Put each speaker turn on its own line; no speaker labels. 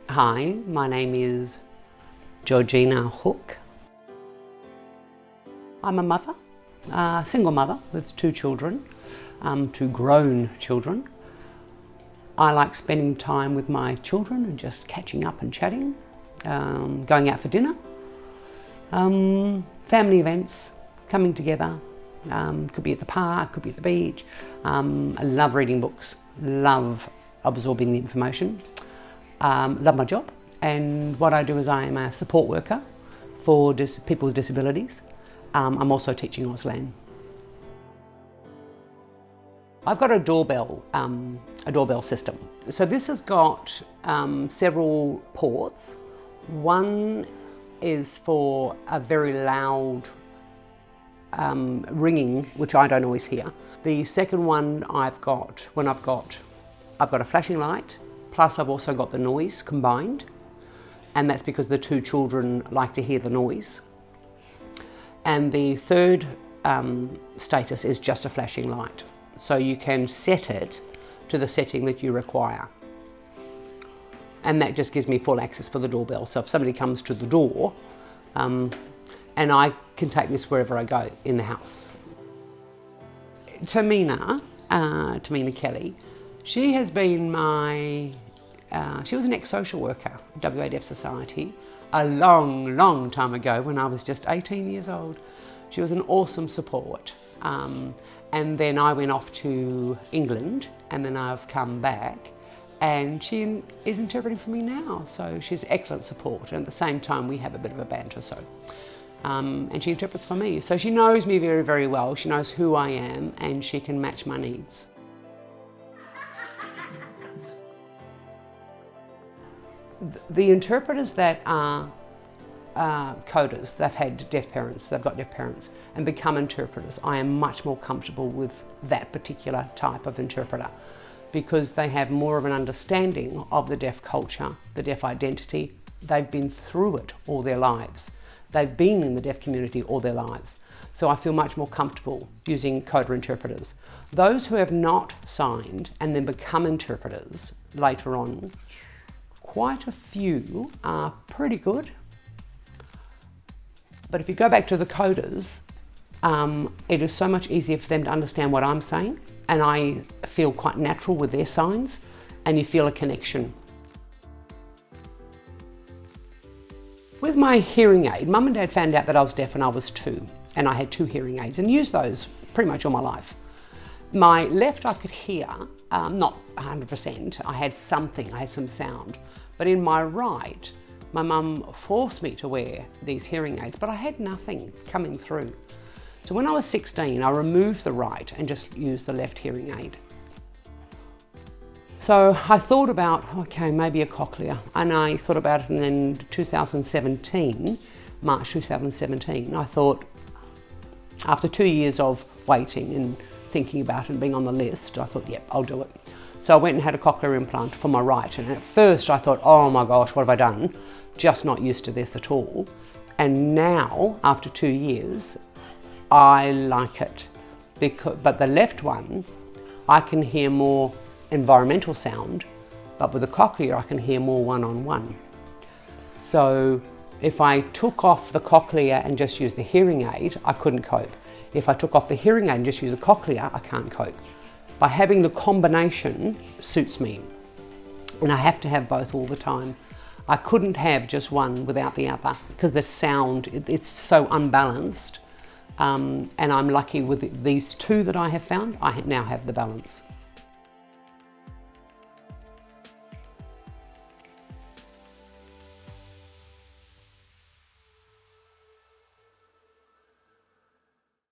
Hi, my name is Georgina Hook. I'm a mother, a single mother with two children, two grown children. I like spending time with my children and just catching up and chatting, going out for dinner, family events, coming together, could be at the park, could be at the beach. I love reading books, love absorbing the information, love my job, and what I do is I am a support worker for people with disabilities. I'm also teaching Auslan. I've got a doorbell system. So this has got several ports. One is for a very loud ringing, which I don't always hear. The second one I've got a flashing light, plus I've also got the noise combined, and that's because the two children like to hear the noise. And the third status is just a flashing light. So you can set it to the setting that you require. And that just gives me full access for the doorbell. So if somebody comes to the door, and I can take this wherever I go in the house. Tamina Kelly, she has been she was an ex-social worker at WA Deaf Society a long time ago when I was just 18 years old. She was an awesome support. And then I went off to England, and then I've come back, and she is interpreting for me now. So she's excellent support, and at the same time we have a bit of a banter. And she interprets for me. So she knows me very, very well. She knows who I am, and she can match my needs. The interpreters that are coders, they've had deaf parents, they've got deaf parents, and become interpreters. I am much more comfortable with that particular type of interpreter because they have more of an understanding of the deaf culture, the deaf identity. They've been through it all their lives. They've been in the deaf community all their lives. So I feel much more comfortable using coder interpreters. Those who have not signed and then become interpreters later on, quite a few are pretty good. But if you go back to the coders, it is so much easier for them to understand what I'm saying, and I feel quite natural with their signs, and you feel a connection. With my hearing aid, Mum and Dad found out that I was deaf when I was 2, and I had 2 hearing aids and used those pretty much all my life. My left I could hear, not 100%, I had some sound, but in my right, my mum forced me to wear these hearing aids, but I had nothing coming through. So when I was 16, I removed the right and just used the left hearing aid. So I thought about, okay, maybe a cochlear. And I thought about it, and then 2017, March 2017, I thought, after 2 years of waiting and thinking about it and being on the list, I thought, yep, I'll do it. So I went and had a cochlear implant for my right. And at first I thought, oh my gosh, what have I done? Just not used to this at all. And now, after 2 years, I like it. But the left one, I can hear more environmental sound, but with the cochlear, I can hear more one-on-one. So if I took off the cochlear and just used the hearing aid, I couldn't cope. If I took off the hearing aid and just used the cochlear, I can't cope. By having the combination suits me, and I have to have both all the time. I couldn't have just one without the other because the sound, it's so unbalanced. And I'm lucky with these 2 that I have found, I now have the balance.